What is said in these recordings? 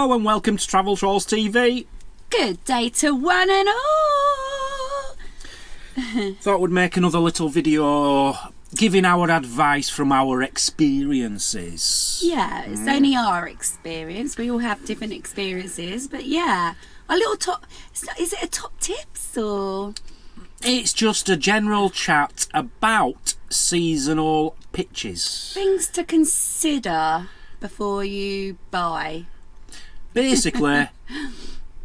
Hello and welcome to Travel Trolls TV. Good day to one and all. Thought we'd make another little video giving our advice from our experiences. Yeah, it's only our experience. We all have different experiences, but yeah, a little top. Is it a top tips or? It's just a general chat about seasonal pitches. Things to consider before you buy. Basically,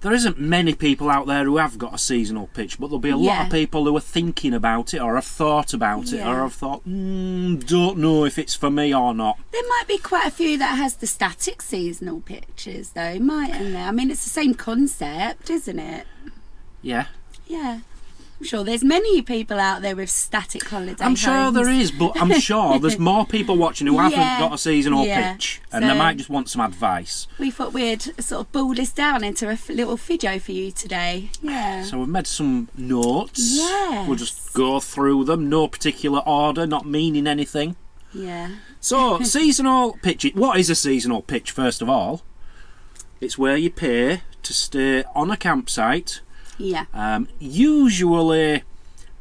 there isn't many people out there who have got a seasonal pitch, but there'll be a lot of people who are thinking about it or have thought about it or have thought, don't know if it's for me or not. There might be quite a few that has the static seasonal pitches though, mightn't there? I mean, it's the same concept, isn't it? Yeah. Yeah. I'm sure there's many people out there with static holiday I'm sure homes. there is, but I'm sure there's more people watching who haven't got a seasonal pitch, and they might just want some advice. We thought we'd sort of boil this down into a little video for you today. Yeah. So we've made some notes. Yes. We'll just go through them, no particular order, not meaning anything. Yeah. So, seasonal pitch. What is a seasonal pitch, first of all? It's where you pay to stay on a campsite. Yeah. Usually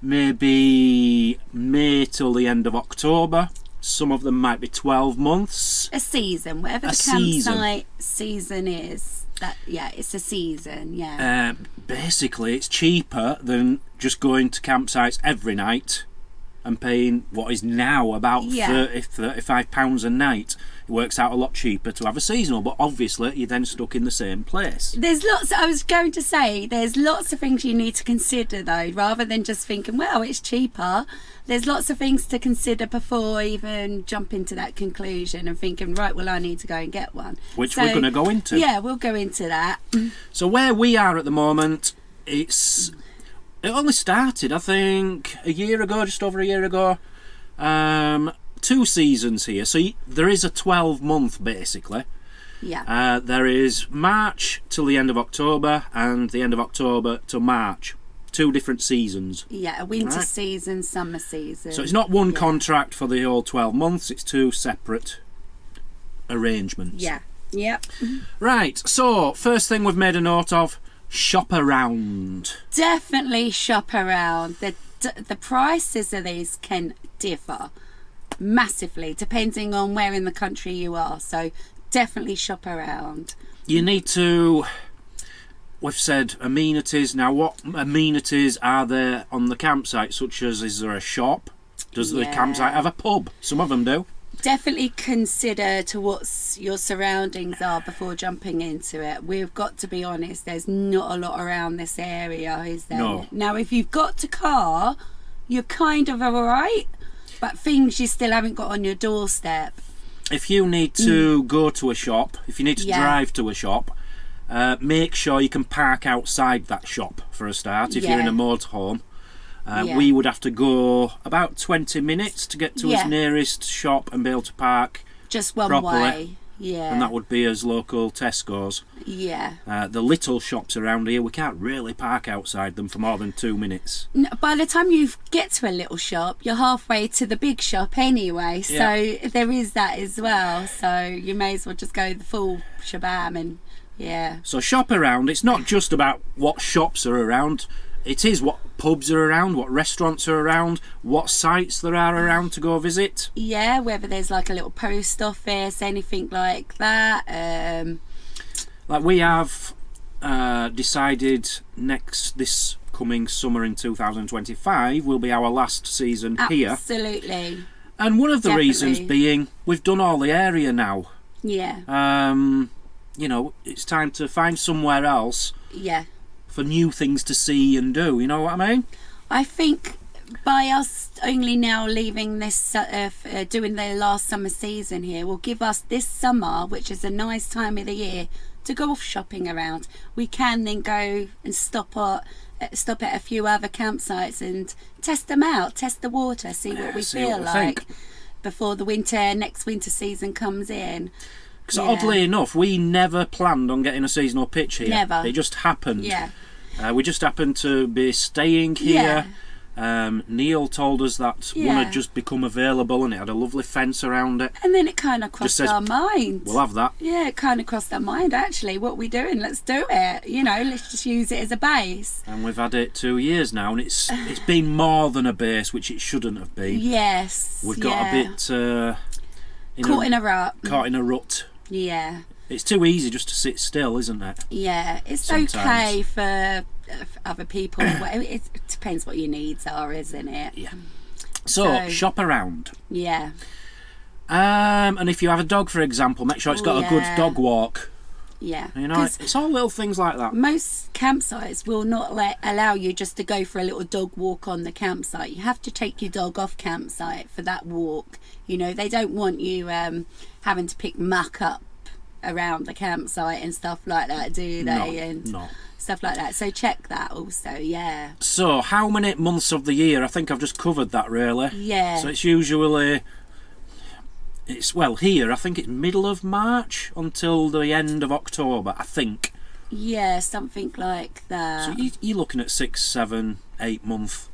maybe May till the end of October. Some of them might be 12 months. A season, whatever the campsite season is. It's a season, yeah. Basically, it's cheaper than just going to campsites every night and paying what is now about £35 a night. It works out a lot cheaper to have a seasonal, but obviously you're then stuck in the same place. There's lots of things you need to consider though, rather than just thinking, well, it's cheaper. There's lots of things to consider before even jumping to that conclusion and thinking, right, well, I need to go and get one. Which we're going to go into. Yeah, we'll go into that. So where we are at the moment, it only started, I think, a year ago, just over a year ago. 2 seasons here, so there is a 12-month basically. Yeah. There is March till the end of October and the end of October to March. 2 different seasons. Yeah, a winter season, summer season. So it's not one contract for the whole 12 months, it's 2 separate arrangements. Yeah. Yep. Right, so first thing we've made a note of, shop around. Definitely shop around. The prices of these can differ massively depending on where in the country you are, so definitely shop around. You need to, we've said amenities. Now what amenities are there on the campsite, such as, is there a shop? Does the campsite have a pub? Some of them do. Definitely consider to what your surroundings are before jumping into it. We've got to be honest, there's not a lot around this area, is there? No. Now if you've got a car, you're kind of alright, but things you still haven't got on your doorstep. If you need to go to a shop, if you need to drive to a shop, make sure you can park outside that shop for a start. If you're in a motorhome, we would have to go about 20 minutes to get to his nearest shop and be able to park just one properly. way. Yeah. And that would be as local Tesco's. Yeah. The little shops around here, we can't really park outside them for more than 2 minutes. No, by the time you get to a little shop, you're halfway to the big shop anyway. So there is that as well. So you may as well just go the full shabam and So shop around. It's not just about what shops are around. It is what pubs are around, what restaurants are around, what sites there are around to go visit. Yeah, whether there's like a little post office, anything like that. Like we have decided this coming summer in 2025 will be our last season here. Absolutely. And one of the reasons being we've done all the area now. Yeah. You know, it's time to find somewhere else. Yeah. For new things to see and do, you know what I mean? I think by us only now leaving this, doing the last summer season here, will give us this summer, which is a nice time of the year, to go off shopping around. We can then go and stop at a few other campsites and test them out, test the water, see what we feel like before the next winter season comes in. Because oddly enough, we never planned on getting a seasonal pitch here. Never. It just happened. Yeah. We just happened to be staying here Neil told us that one had just become available and it had a lovely fence around it. And then it kind of crossed our mind. We'll have that. Yeah, it kind of crossed our mind, actually. What are we doing? Let's do it. You know, let's just use it as a base. And we've had it 2 years now, and it's been more than a base, which it shouldn't have been. Yes. We've got a bit... caught in a rut. Caught in a rut. Yeah. It's too easy just to sit still, isn't it? Yeah, it's sometimes okay for other people. It depends what your needs are, isn't it? Yeah. So shop around. Yeah. And if you have a dog, for example, make sure it's got a good dog walk. Yeah. You know, it's all little things like that. Most campsites will not allow you just to go for a little dog walk on the campsite. You have to take your dog off campsite for that walk. You know, they don't want you having to pick muck up around the campsite and stuff like that, do they? No. Stuff like that. So check that also, yeah. So how many months of the year? I think I've just covered that, really. Yeah. So it's usually... here I think it's middle of March until the end of October, I think. Yeah, something like that. So you're looking at 6, 7, 8 months.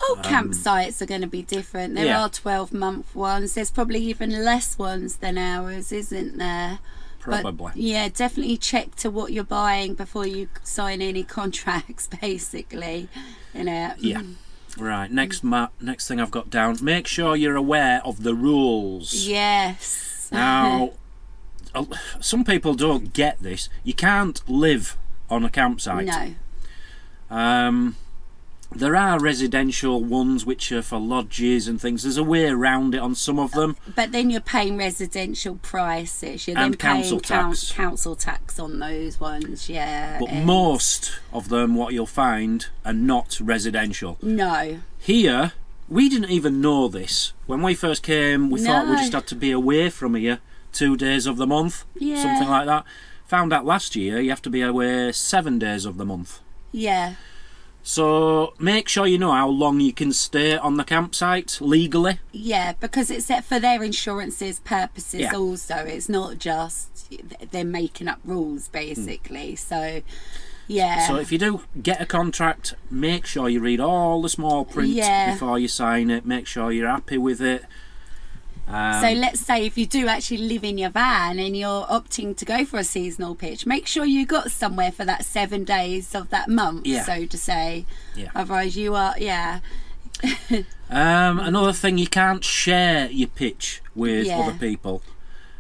All campsites are going to be different. There are 12-month ones. There's probably even less ones than ours, isn't there? Probably. But, yeah, definitely check to what you're buying before you sign any contracts, basically. You know. Yeah. Right, next thing I've got down, make sure you're aware of the rules. Yes. Now, some people don't get this. You can't live on a campsite. No. There are residential ones which are for lodges and things. There's a way around it on some of them. But then you're paying residential prices. You're and then paying council tax on those ones, yeah. But most of them, what you'll find, are not residential. No. Here, we didn't even know this. When we first came, we thought we just had to be away from here 2 days of the month. Yeah. Something like that. Found out last year you have to be away 7 days of the month. Yeah. So make sure you know how long you can stay on the campsite legally. Yeah, because it's for their insurances purposes also. It's not just they're making up rules basically. So yeah. So if you do get a contract, make sure you read all the small print before you sign it. Make sure you're happy with it. So let's say if you do actually live in your van and you're opting to go for a seasonal pitch, make sure you got somewhere for that 7 days of that month, so to say. Yeah. Otherwise you are, Another thing, you can't share your pitch with other people.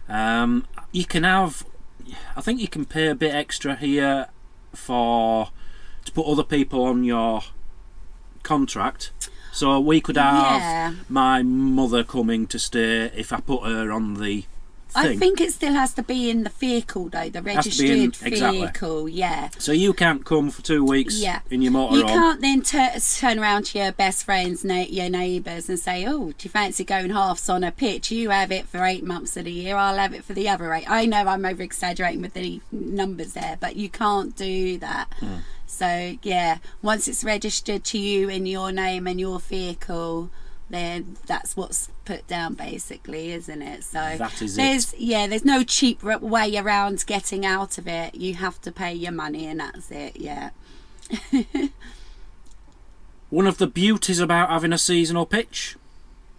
You can have, I think you can pay a bit extra here to put other people on your contract. So we could have my mother coming to stay if I put her on the thing. I think it still has to be in the vehicle though, the registered vehicle, So you can't come for 2 weeks in your motorhome. You can't then turn around to your best friends, your neighbours and say, oh, do you fancy going halves on a pitch? You have it for 8 months of the year, I'll have it for the other 8. I know I'm over exaggerating with the numbers there, but you can't do that. So once it's registered to you in your name and your vehicle, then that's what's put down basically, isn't it? So that is there's no cheap way around getting out of it. You have to pay your money and that's it. One of the beauties about having a seasonal pitch,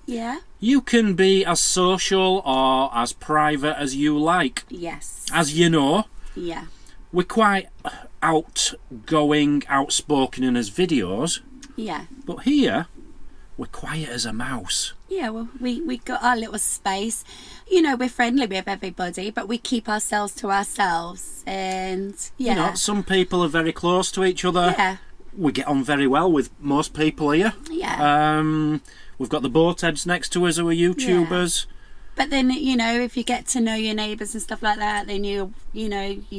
you can be as social or as private as you like. Yes. As you know, we're quite outgoing, outspoken in his videos. But here, we're quiet as a mouse. Yeah, well, we got our little space. You know, we're friendly with everybody, but we keep ourselves to ourselves. And you know, some people are very close to each other. We get on very well with most people here. We've got the boatheads next to us who are YouTubers. But then, you know, if you get to know your neighbours and stuff like that, then you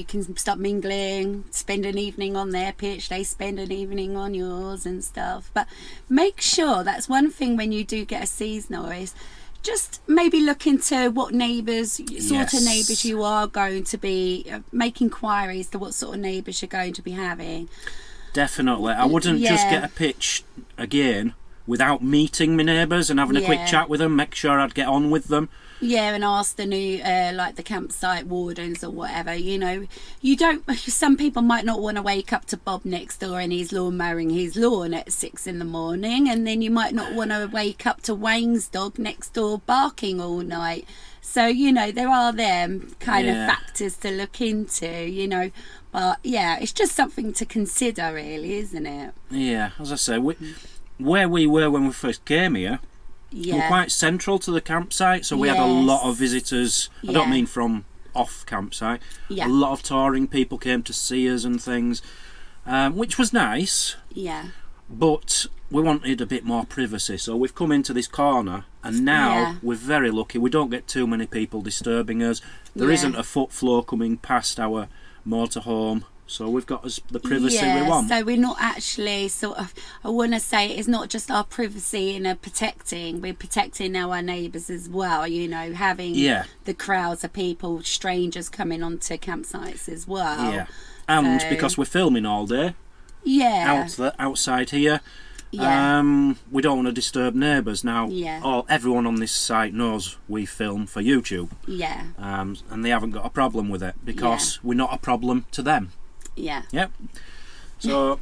can start mingling, spend an evening on their pitch, they spend an evening on yours and stuff. But make sure, that's one thing when you do get a seasonal, is just maybe look into what neighbours, sort of neighbours you are going to be, make inquiries to what sort of neighbours you're going to be having. Definitely. I wouldn't just get a pitch again without meeting my neighbours and having a quick chat with them, make sure I'd get on with them. Yeah, and ask the new, like the campsite wardens or whatever, you know. You don't, some people might not want to wake up to Bob next door and he's lawn mowing his lawn at 6 in the morning, and then you might not want to wake up to Wayne's dog next door barking all night. So, you know, there are them kind of factors to look into, you know. But, yeah, it's just something to consider, really, isn't it? Yeah, as I say, where we were when we first came here, we're quite central to the campsite, so we had a lot of visitors. I don't mean from off campsite. A lot of touring people came to see us and things, which was nice. Yeah. But we wanted a bit more privacy, so we've come into this corner, and now we're very lucky. We don't get too many people disturbing us. There isn't a foot flow coming past our motorhome. So we've got us the privacy we want. So we're not actually sort of, I want to say it's not just our privacy in protecting, we're protecting our neighbours as well, you know, having the crowds of people, strangers coming onto campsites as well. Yeah, and because we're filming all day outside here, we don't want to disturb neighbours. Now, everyone on this site knows we film for YouTube. Yeah. And they haven't got a problem with it because we're not a problem to them. Yeah. Yep. So,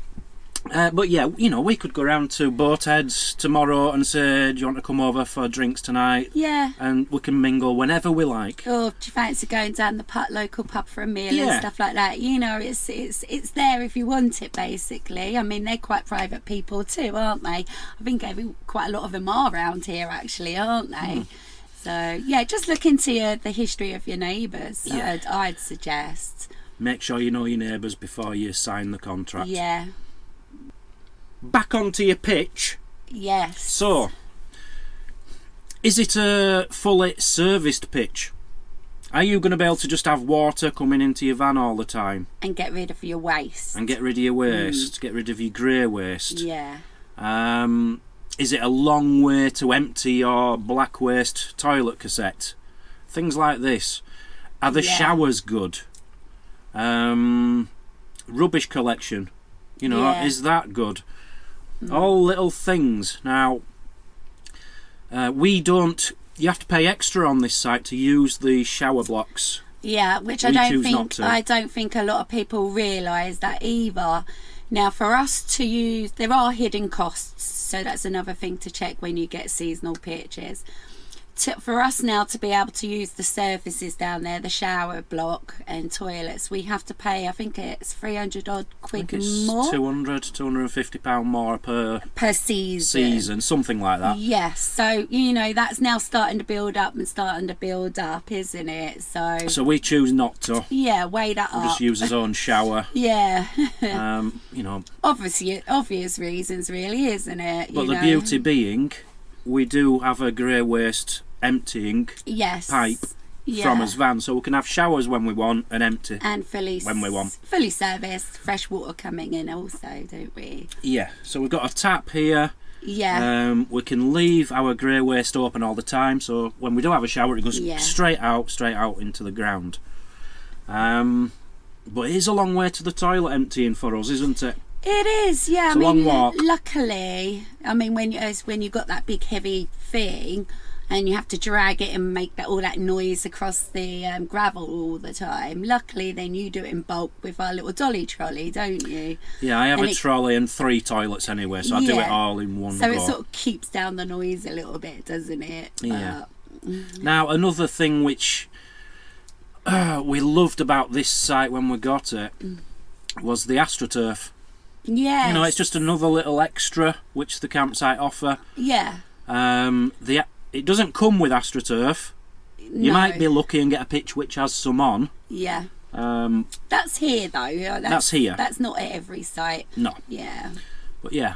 but yeah, you know, we could go round to Boatheads tomorrow and say, do you want to come over for drinks tonight? Yeah. And we can mingle whenever we like. Or do you fancy going down the local pub for a meal and stuff like that? You know, it's there if you want it, basically. I mean, they're quite private people too, aren't they? I think quite a lot of them are around here, actually, aren't they? So, yeah, just look into the history of your neighbours, I'd suggest. Make sure you know your neighbours before you sign the contract. Yeah. Back onto your pitch. Yes. So, is it a fully serviced pitch? Are you going to be able to just have water coming into your van all the time? And get rid of your waste. And get rid of your waste. Get rid of your grey waste. Yeah. Is it a long way to empty your black waste toilet cassette? Things like this. Are the showers good? Rubbish collection, you know, is that good? All little things. Now, you have to pay extra on this site to use the shower blocks. Yeah, which I don't think a lot of people realise that either. Now, for us to use, there are hidden costs, so that's another thing to check when you get seasonal pitches. For us now to be able to use the services down there, the shower block and toilets, we have to pay, I think it's 300 odd quid more. 250 pound more per season, something like that. Yes, so you know that's now starting to build up, isn't it? So we choose not to. Yeah, weigh that up. Just use his own shower. Yeah. You know. Obvious reasons, really, isn't it? But the beauty being, we do have a grey waste emptying pipe from his van, so we can have showers when we want and empty when we want. Fully serviced, fresh water coming in also, don't we? Yeah, so we've got a tap here. Yeah. We can leave our grey waste open all the time, so when we do have a shower it goes straight out into the ground. But it is a long way to the toilet emptying for us, isn't it? It is, yeah. It's a long walk. Luckily, I mean, when you got that big heavy thing, and you have to drag it and make all that noise across the gravel all the time. Luckily, then you do it in bulk with our little dolly trolley, don't you? Yeah, I have a trolley and 3 toilets anyway, so I do it all in one go. So it sort of keeps down the noise a little bit, doesn't it? Yeah. Now, another thing which we loved about this site when we got it was the AstroTurf. Yeah. You know, it's just another little extra which the campsite offer. Yeah. It doesn't come with AstroTurf. No. You might be lucky and get a pitch which has some on. Yeah. That's here though. That's here. That's not at every site. No. Yeah. But yeah.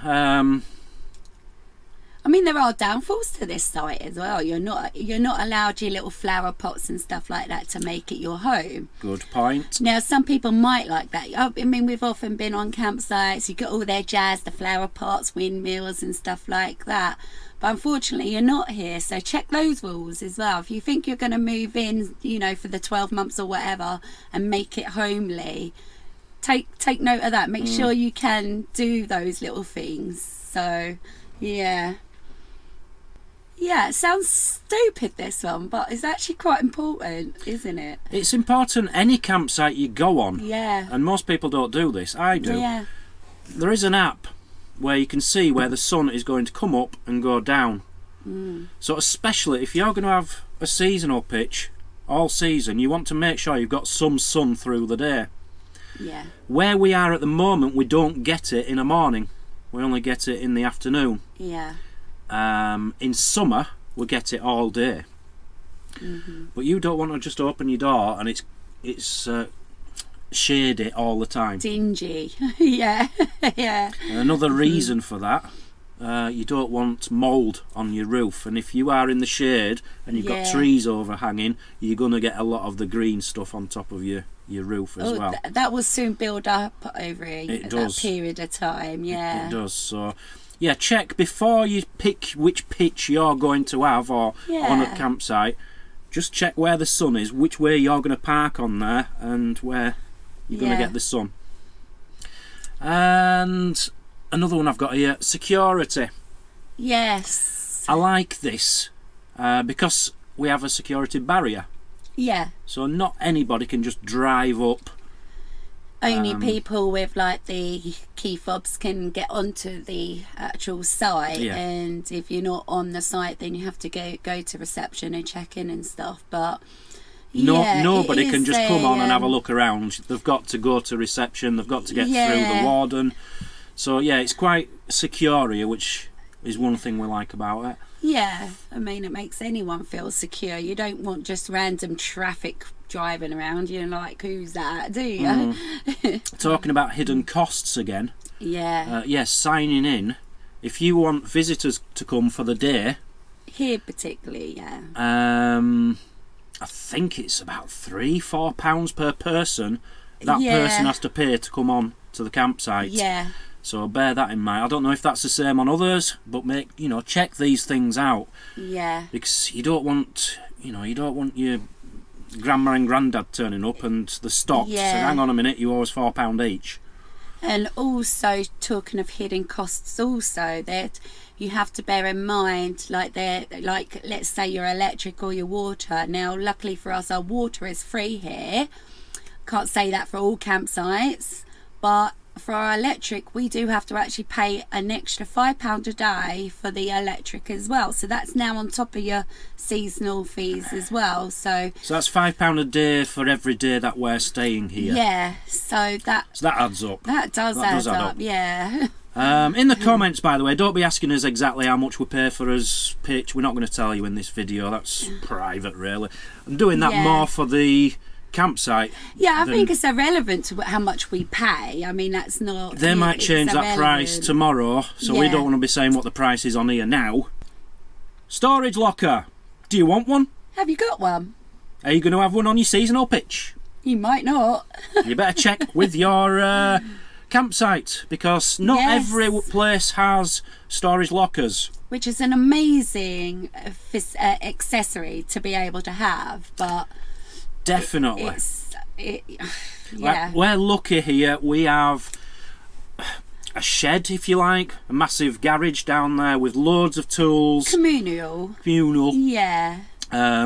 I mean, there are downfalls to this site as well. You're not allowed your little flower pots and stuff like that to make it your home. Good point. Now, some people might like that. I mean, we've often been on campsites. You got all their jazz, the flower pots, windmills and stuff like that. But unfortunately, you're not here. So check those rules as well. If you think you're going to move in, you know, for the 12 months or whatever and make it homely, take note of that. Make sure you can do those little things. So... Yeah. Yeah, it sounds stupid, this one, but it's actually quite important, isn't it? It's important any campsite you go on. Yeah. And most people don't do this. I do. Yeah. There is an app where you can see where the sun is going to come up and go down. So especially if you're going to have a seasonal pitch all season, you want to make sure you've got some sun through the day. Yeah. Where we are at the moment, we don't get it in the morning. We only get it in the afternoon. Yeah. In summer, we get it all day. But you don't want to just open your door and it's shady all the time. Dingy. Yeah. Yeah. Another reason for that, you don't want mould on your roof, and if you are in the shade and you've got trees overhanging, you're going to get a lot of the green stuff on top of your roof as well. That will soon build up over that period of time. Yeah. It does. So yeah, check before you pick which pitch you're going to have or on a campsite. Just check where the sun is, which way you're going to park on there, and where you're going to get the sun. And another one I've got here, security. Yes. I like this because we have a security barrier. Yeah. So not anybody can just drive up. Only people with like the key fobs can get onto the actual site, and if you're not on the site, then you have to go to reception and check in and stuff. But nobody can just come on and have a look around. They've got to go to reception. They've got to get through the warden. So yeah, it's quite secure here, which is one thing we like about it. Yeah, I mean, it makes anyone feel secure. You don't want just random traffic driving around. You're like, who's that? Do you? Talking about hidden costs again. Yeah. Yes, signing in. If you want visitors to come for the day. Here particularly, yeah. I think it's about £3-4 per person. That person has to pay to come on to the campsite. Yeah. So bear that in mind. I don't know if that's the same on others, but check these things out. Yeah. Because you don't want your grandma and granddad turning up and the stops. Yeah. So hang on a minute, you owe us £4 each. And also, talking of hidden costs, also that you have to bear in mind, like let's say your electric or your water. Now, luckily for us, our water is free here. Can't say that for all campsites, but for our electric, we do have to actually pay an extra £5 a day for the electric as well. So that's now on top of your seasonal fees as well. So that's £5 a day for every day that we're staying here. Yeah. So that adds up. That does add up. Yeah. In the comments, by the way, don't be asking us exactly how much we pay for us pitch. We're not going to tell you in this video. That's private, really. I'm doing that more for the campsite. Yeah, I think it's irrelevant to how much we pay. I mean, that's not... They might change that price tomorrow, so we don't want to be saying what the price is on here now. Storage locker. Do you want one? Have you got one? Are you going to have one on your seasonal pitch? You might not. You better check with your campsite, because not every place has storage lockers. Which is an amazing accessory to be able to have, but... Definitely. We're lucky here. We have a shed, if you like, a massive garage down there with loads of tools. Communal. Yeah.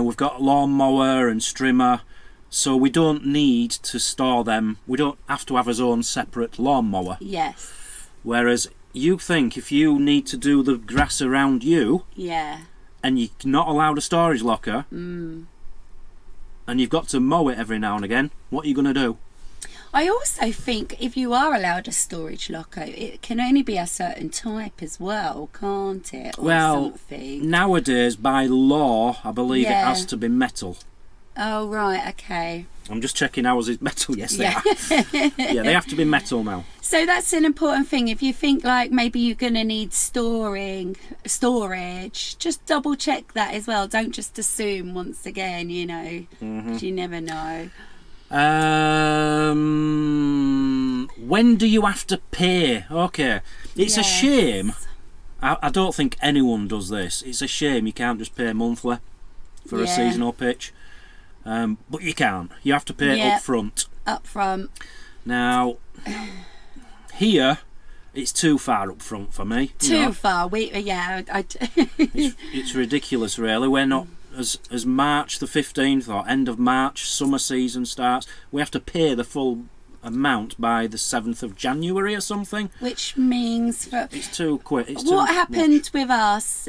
We've got a lawnmower and strimmer, so we don't need to store them. We don't have to have our own separate lawnmower. Yes. Whereas you think if you need to do the grass around you, and you're not allowed a storage locker, and you've got to mow it every now and again, what are you going to do? I also think if you are allowed a storage locker, it can only be a certain type as well, can't it? Or something. Nowadays, by law, I believe it has to be metal. Oh, right, okay. I'm just checking ours is metal. Yes, they are. Yeah, they have to be metal now. So that's an important thing. If you think like maybe you're going to need storage, just double check that as well. Don't just assume once again, 'cause you never know. When do you have to pay? Okay, it's a shame. I don't think anyone does this. It's a shame you can't just pay monthly for a seasonal pitch. But you can't. You have to pay up front. Up front. Now, here, it's too far up front for me. Too far. It's ridiculous, really. We're not as March the 15th or end of March, summer season starts. We have to pay the full amount by the 7th of January or something. Which means it's too quick. What happened with us?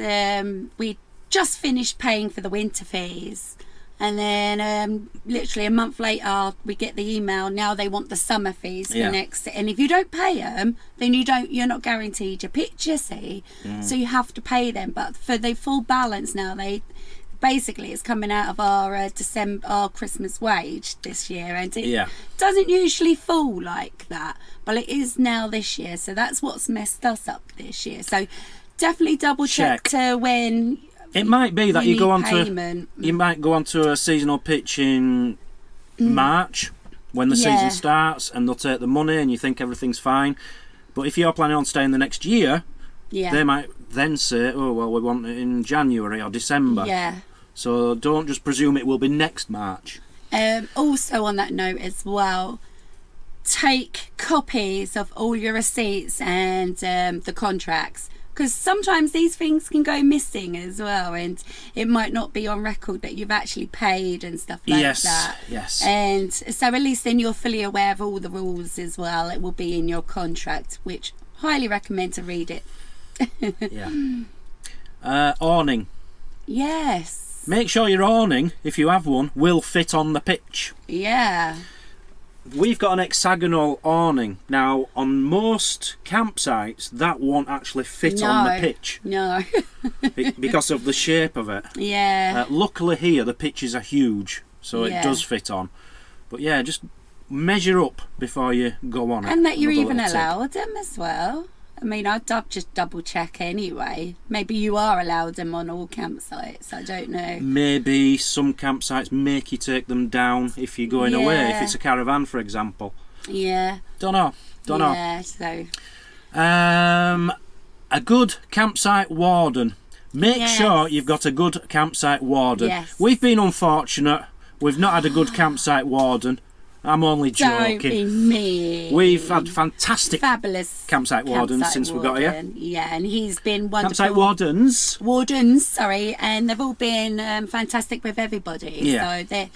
We just finished paying for the winter fees. And then literally a month later, we get the email. Now they want the summer fees for next. And if you don't pay them, then you're not guaranteed your pitch, you see. So you have to pay them. But for the full balance now, basically it's coming out of our Christmas wage this year, and it doesn't usually fall like that, but it is now this year. So that's what's messed us up this year. So definitely double check when. It might be that you might go onto a seasonal pitch in March when the season starts, and they'll take the money and you think everything's fine. But if you're planning on staying the next year, they might then say, oh, well, we want it in January or December. Yeah. So don't just presume it will be next March. Also on that note as well, take copies of all your receipts and the contracts. Because sometimes these things can go missing as well, and it might not be on record that you've actually paid and stuff like that. Yes. And so at least then you're fully aware of all the rules as well. It will be in your contract, which highly recommend to read it. Awning. Yes. Make sure your awning, if you have one, will fit on the pitch. Yeah. We've got an hexagonal awning. Now, on most campsites, that won't actually fit on the pitch. No. Because of the shape of it. Yeah. Luckily here, the pitches are huge, so it does fit on. But yeah, just measure up before you go on it. And that you're even allowed them as well. I mean, I'd just double check anyway. Maybe you are allowed them on all campsites. I don't know. Maybe some campsites make you take them down if you're going away. If it's a caravan, for example. Yeah. Don't know. Yeah. So. A good campsite warden. Make sure you've got a good campsite warden. Yes. We've been unfortunate. We've not had a good campsite warden. I'm only joking. Don't be mean. We've had fabulous campsite wardens since we got here. Yeah, and he's been wonderful. Campsite wardens, sorry, and they've all been fantastic with everybody. Yeah. So they're,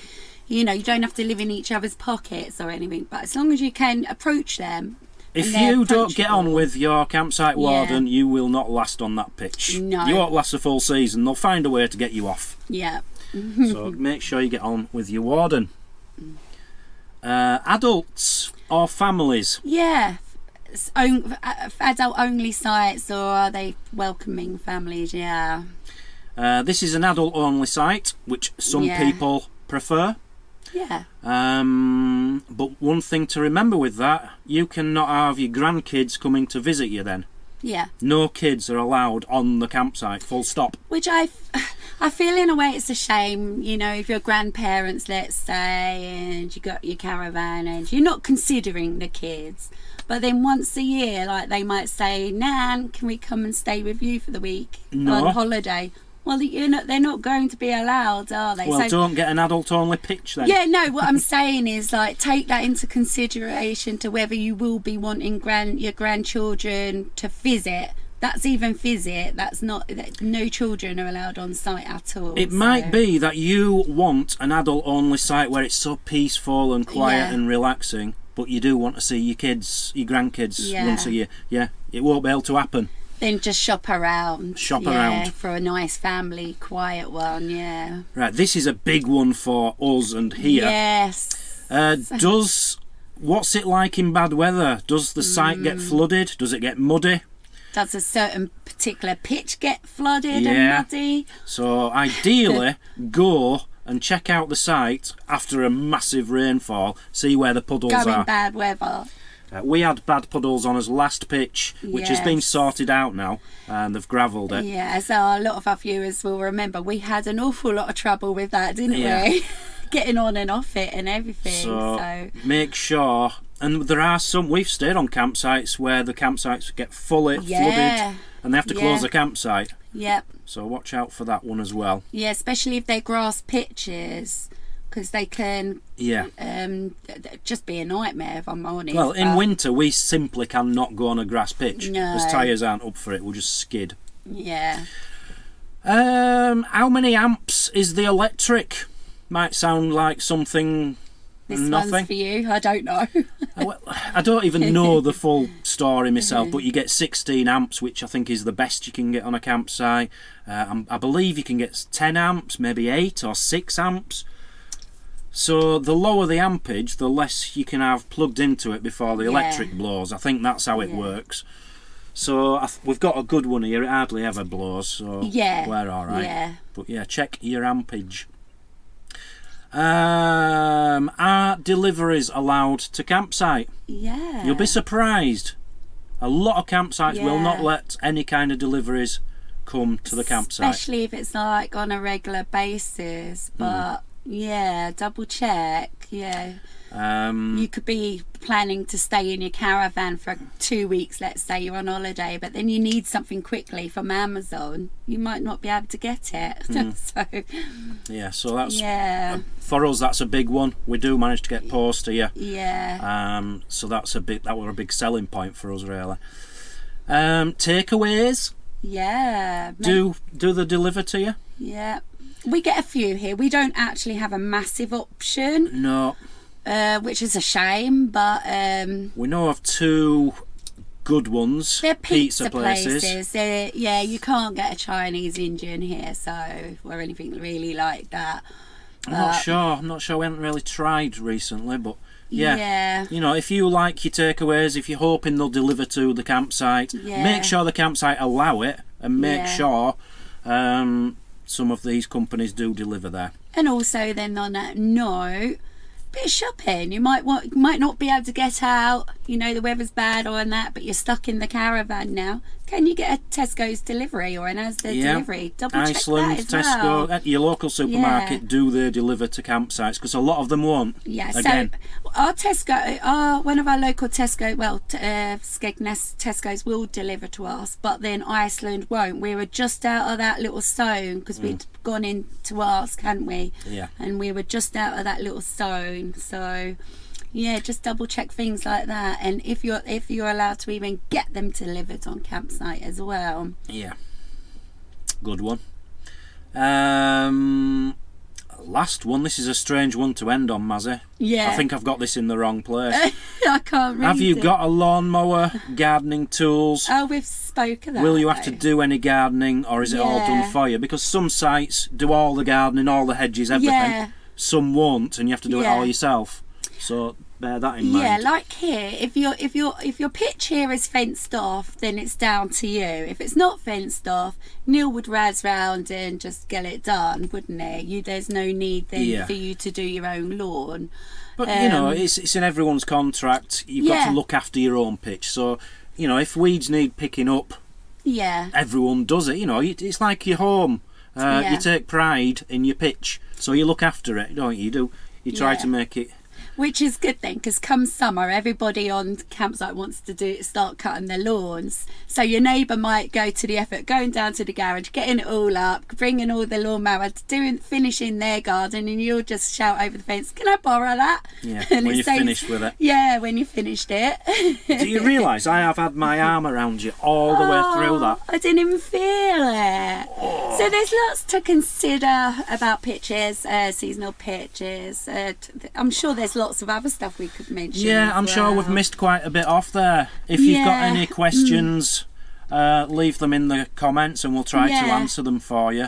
you don't have to live in each other's pockets or anything, but as long as you can approach them. If you don't get on with your campsite warden, you will not last on that pitch. No. You won't last a full season. They'll find a way to get you off. Yeah. So make sure you get on with your warden. Adults or families? Yeah. Adult only sites, or are they welcoming families? Yeah. This is an adult only site, which some people prefer. Yeah. But one thing to remember with that, you cannot have your grandkids coming to visit you then. Yeah. No kids are allowed on the campsite, full stop. Which I feel in a way it's a shame, if your grandparents, let's say, and you got your caravan and you're not considering the kids. But then once a year, like they might say, Nan, can we come and stay with you for the week on holiday? Well, they're not going to be allowed, are they? Well, don't get an adult-only pitch then. Yeah, no, what I'm saying is, take that into consideration to whether you will be wanting your grandchildren to visit. That's even visit. That's not, no children are allowed on site at all. It might be that you want an adult-only site where it's so peaceful and quiet and relaxing, but you do want to see your grandkids once a year. Yeah, it won't be able to happen. Then just shop around. Around. For a nice family, quiet one, Right, this is a big one for us and here. Yes. What's it like in bad weather? Does the site get flooded? Does it get muddy? Does a certain particular pitch get flooded and muddy? So ideally, go and check out the site after a massive rainfall, see where the puddles are. In bad weather. We had bad puddles on us last pitch, which has been sorted out now, and they've gravelled it. Yeah, so a lot of our viewers will remember we had an awful lot of trouble with that, didn't we? Getting on and off it and everything. So make sure, and there are some, we've stayed on campsites where the campsites get fully flooded and they have to close the campsite. Yep. So watch out for that one as well. Yeah, especially if they're grass pitches. because they can just be a nightmare, if I'm honest. Well, in winter we simply cannot go on a grass pitch. No. As tyres aren't up for it, we'll just skid. Yeah. How many amps is the electric? Might sound like something. This nothing. one's for you. I don't know. I don't even know the full story myself, but you get 16 amps, which I think is the best you can get on a campsite. I believe you can get 10 amps, maybe 8 or 6 amps. So the lower the ampage, the less you can have plugged into it before the electric blows. I think that's how it works. So we've got a good one here. It hardly ever blows, so we're all right. Yeah. But yeah, check your ampage. Are deliveries allowed to campsite? Yeah. You'll be surprised. A lot of campsites will not let any kind of deliveries come to the campsite. Especially if it's like on a regular basis. But yeah, double check. Yeah. You could be planning to stay in your caravan for 2 weeks, let's say you're on holiday, but then you need something quickly from Amazon. You might not be able to get it. So that's for us. That's a big one. We do manage to get post here. Yeah. So that were a big selling point for us, really. Takeaways. Yeah. Do they deliver to you? Yeah. We get a few here. We don't actually have a massive option. No. Which is a shame, but we know of 2 good ones. They're pizza places. You can't get a Chinese Indian here, or anything really like that. I'm not sure. We haven't really tried recently, but yeah. You know, if you like your takeaways, if you're hoping they'll deliver to the campsite, make sure the campsite allow it, and make sure some of these companies do deliver there. And also, then on that note, bit of shopping. You might not be able to get out, you know, the weather's bad or that, but you're stuck in the caravan now. Can you get a Tesco's delivery or an Asda delivery? Double check Iceland, that as Tesco, well. at your local supermarket, do they deliver to campsites? Because a lot of them won't. Yeah, again. So our Tesco, one of our local Tesco, Skegness Tesco's will deliver to us, but then Iceland won't. We were just out of that little zone because we'd gone in to ask, hadn't we? Yeah. And we were just out of that little zone, so yeah, just double check things like that, and if you're allowed to even get them delivered on campsite as well. Yeah, good one. Last one. This is a strange one to end on, Mazzy. Yeah, I think I've got this in the wrong place. I can't read. Have you got a lawnmower, gardening tools? Oh, we've spoken that. Will you have to do any gardening, or is it all done for you? Because some sites do all the gardening, all the hedges, everything. Yeah. Some won't, and you have to do it all yourself. So bear that in mind. Yeah, like here, if your pitch here is fenced off, then it's down to you. If it's not fenced off, Neil would razz round and just get it done, wouldn't he? There's no need then for you to do your own lawn. But you know, it's in everyone's contract. You've got to look after your own pitch. So you know, if weeds need picking up, everyone does it. You know, it's like your home. You take pride in your pitch, so you look after it, don't you? You try to make it. Which is good then, because come summer, everybody on campsite wants to start cutting their lawns. So your neighbour might go to the effort, going down to the garage, getting it all up, bringing all the lawnmower, finishing their garden, and you'll just shout over the fence, "Can I borrow that?" Yeah, when you're finished with it. Yeah, when you finished it. Do you realise I have had my arm around you all the way through that? I didn't even feel it. Oh. So there's lots to consider about pitches, seasonal pitches. I'm sure there's lots of other stuff we could mention. Yeah, I'm sure we've missed quite a bit off there. If you've got any questions, leave them in the comments and we'll try to answer them for you.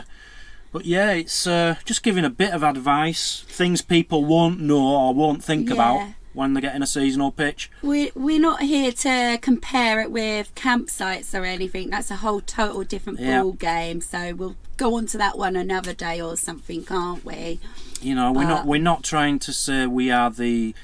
But yeah, it's just giving a bit of advice, things people won't know or won't think about when they're getting a seasonal pitch. We're not here to compare it with campsites or anything. That's a whole total different ball game. So we'll go on to that one another day or something, can't we? You know, we're not trying to say we are the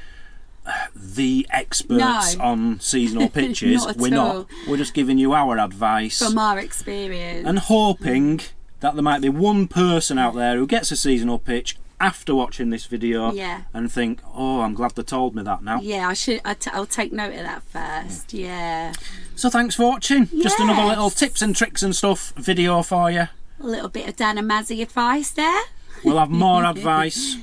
experts on seasonal pitches. We're not. We're just giving you our advice from our experience and hoping that there might be one person out there who gets a seasonal pitch after watching this video and think, "Oh, I'm glad they told me that now." Yeah, I'll take note of that first. Yeah. So thanks for watching. Just another little tips and tricks and stuff video for you. A little bit of Dan and Mazzy advice there. We'll have more advice.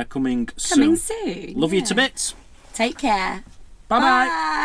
coming soon. Coming soon. Love you to bits. Take care. Bye-bye.